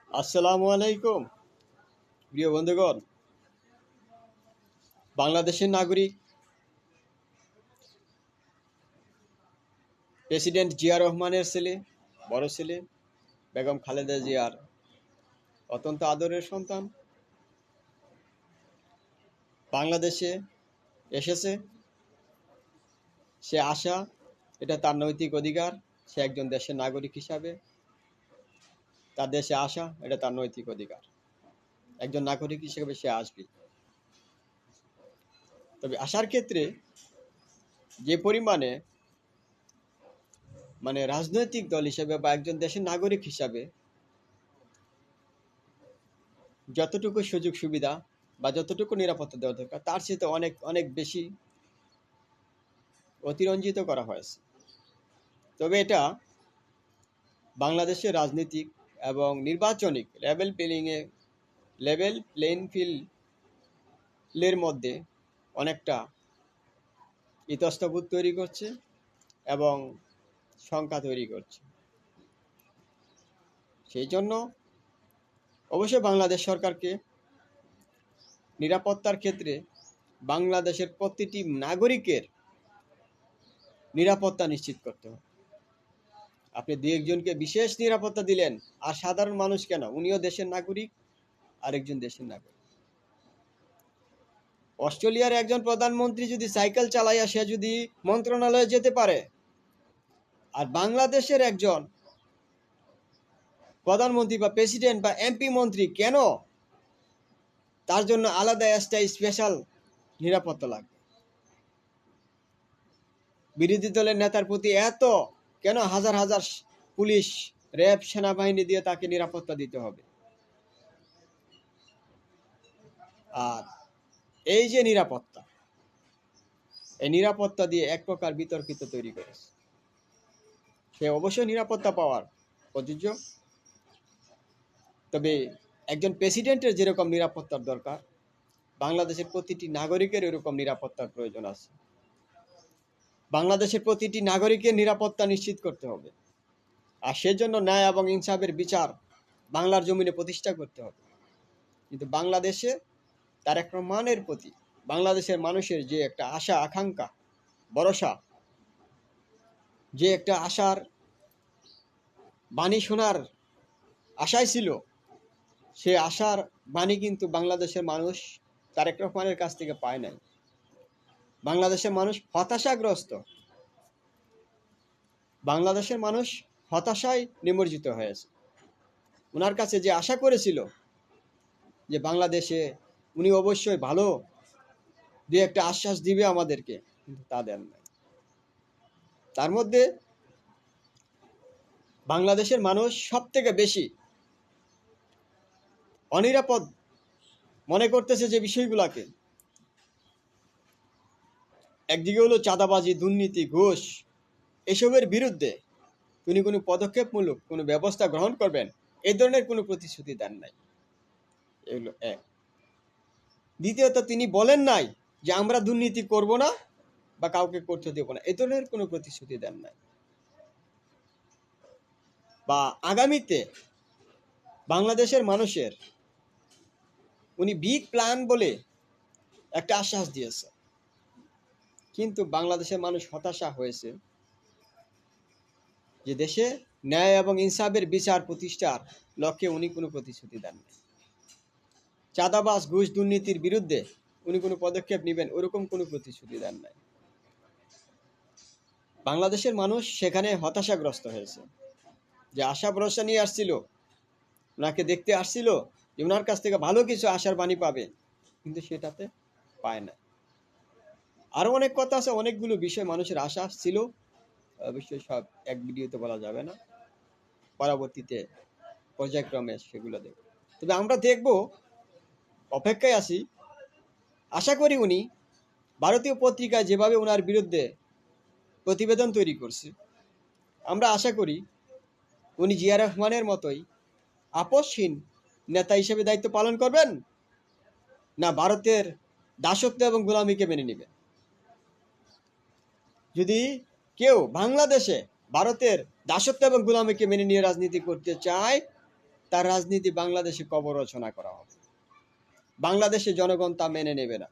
আসসালামু আলাইকুম প্রিয় বন্ধুগণ। বাংলাদেশের নাগরিক প্রেসিডেন্ট জিয়া রহমানের ছেলে, বড় ছেলে বেগম খালেদা জিয়ার অত্যন্ত আদরের সন্তান বাংলাদেশে এসেছে। সে আসা, এটা তার নৈতিক অধিকার। সে একজন দেশের নাগরিক হিসাবে তার দেশে আসা, এটা তার নৈতিক অধিকার। একজন নাগরিক হিসেবে সে আসবে। তবে আসার ক্ষেত্রে যে পরিমাণে রাজনৈতিক দল হিসেবে বা একজন দেশের নাগরিক হিসাবে যতটুকু সুযোগ সুবিধা বা যতটুকু নিরাপত্তা দেওয়া দরকার, তার চেয়ে অনেক অনেক বেশি অতিরঞ্জিত করা হয়েছে। তবে এটা বাংলাদেশের রাজনীতিক এবং নির্বাচনিক লেভেল প্লেইং ফিল্ডের মধ্যে অনেকটা ইতস্তবোধ তৈরি করছে এবং শঙ্কা তৈরি করছে। সেই জন্য অবশ্যই বাংলাদেশ সরকারকে নিরাপত্তার ক্ষেত্রে বাংলাদেশের প্রতিটি নাগরিকের নিরাপত্তা নিশ্চিত করতে হবে। আপনি দুই একজনকে বিশেষ নিরাপত্তা দিলেন, আর সাধারণ মানুষ কেন? উনিও দেশের নাগরিক, আরেকজন দেশের নাগরিক। অস্ট্রেলিয়ার একজন প্রধানমন্ত্রী যদি সাইকেল চালাইয়া সে যদি মন্ত্রণালয়ে যেতে পারে, আর বাংলাদেশের একজন প্রধানমন্ত্রী বা প্রেসিডেন্ট বা এমপি মন্ত্রী কেন তার জন্য আলাদা একটা স্পেশাল নিরাপত্তা লাগবে? বিরোধী দলের নেতার প্রতি এত কেন হাজার হাজার পুলিশ, র্যাব, সেনাবাহিনী দিয়ে তাকে নিরাপত্তা দিতে হবে? আর এই যে নিরাপত্তা, এই নিরাপত্তা দিয়ে এক প্রকার বিতর্কিত তৈরি করেছে। সে অবশ্যই নিরাপত্তা পাওয়ার প্রযোজ্য, তবে একজন প্রেসিডেন্টের যেরকম নিরাপত্তার দরকার, বাংলাদেশের প্রতিটি নাগরিকের এরকম নিরাপত্তার প্রয়োজন আছে। বাংলাদেশের প্রতিটি নাগরিকের নিরাপত্তা নিশ্চিত করতে হবে, আর সেজন্য ন্যায় এবং ইনসাফের বিচার বাংলার জমিনে প্রতিষ্ঠা করতে হবে। কিন্তু বাংলাদেশে তার একটা মানের প্রতি বাংলাদেশের মানুষের যে একটা আশা, আকাঙ্ক্ষা, ভরসা, যে একটা আশার বাণী শোনার আশায় ছিল, সে আশার বাণী কিন্তু বাংলাদেশের মানুষ তারেক রহমানের কাছ থেকে পায় নাই। বাংলাদেশের মানুষ হতাশাগ্রস্ত, বাংলাদেশের মানুষ হতাশায় নিমজ্জিত হয়েছে। ওনার কাছে যে আশা করেছিল যে বাংলাদেশে উনি অবশ্যই ভালো দু একটা আশ্বাস দিবে আমাদেরকে, কিন্তু তা দেন নাই। তার মধ্যে বাংলাদেশের মানুষ সব থেকে বেশি অনিরাপদ মনে করতেছে যে বিষয়গুলোকে, একদিকে হলো চাঁদাবাজি, দুর্নীতি, ঘুষ, এসবের বিরুদ্ধে তিনি কোনো পদক্ষেপমূলক কোনো ব্যবস্থা গ্রহণ করবেন এই ধরনের কোনো প্রতিশ্রুতি দেন নাই। এগুলো এক। দ্বিতীয়ত, তিনি বলেন নাই যে আমরা দুর্নীতি করব না বা কাউকে করতে দেব না, এই ধরনের কোনো প্রতিশ্রুতি দেন নাই। বা আগামীতে বাংলাদেশের মানুষের উনি বিগ প্ল্যান বলে একটা আশ্বাস দিয়েছে, কিন্তু বাংলাদেশের মানুষ হতাশা হয়েছে যে দেশে ন্যায় এবং ইনসাফের বিচার প্রতিষ্ঠার লক্ষ্যে উনি কোনো প্রতিশ্রুতি দেন নাই। চাঁদাবাজ, ঘুষ, দুর্নীতির বিরুদ্ধে উনি কোনো পদক্ষেপ নেবেন ওরকম কোনো প্রতিশ্রুতি দেন নাই। বাংলাদেশের মানুষ সেখানে হতাশাগ্রস্ত হয়েছে, যে আশা ভরসা নিয়ে আসছিল, ওনাকে দেখতে আসছিল যে ওনার কাছ থেকে ভালো কিছু আশার বাণী পাবে, কিন্তু সেটাতে পায় না। আরও অনেক কথা আছে, অনেকগুলো বিষয় মানুষের আশা ছিল, অবশ্যই সব এক ভিডিওতে বলা যাবে না, পরবর্তীতে পর্যায়ক্রমে সেগুলো দেখব। তবে আমরা দেখব, অপেক্ষায় আছি। আশা করি উনি ভারতীয় পত্রিকায় যেভাবে ওনার বিরুদ্ধে প্রতিবেদন তৈরি করছে, আমরা আশা করি উনি জিয়া রহমানের মতোই আপোষহীন নেতা হিসেবে দায়িত্ব পালন করবেন, না ভারতের দাসত্ব এবং গোলামীকে মেনে নেবেন। যদি কেউ বাংলাদেশে ভারতের দাসত্ব এবং গোলামীকে মেনে নিয়ে রাজনীতি করতে চায়, তার রাজনীতি বাংলাদেশে কবর রচনা করা হবে। বাংলাদেশে জনগণ তা মেনে নেবে না।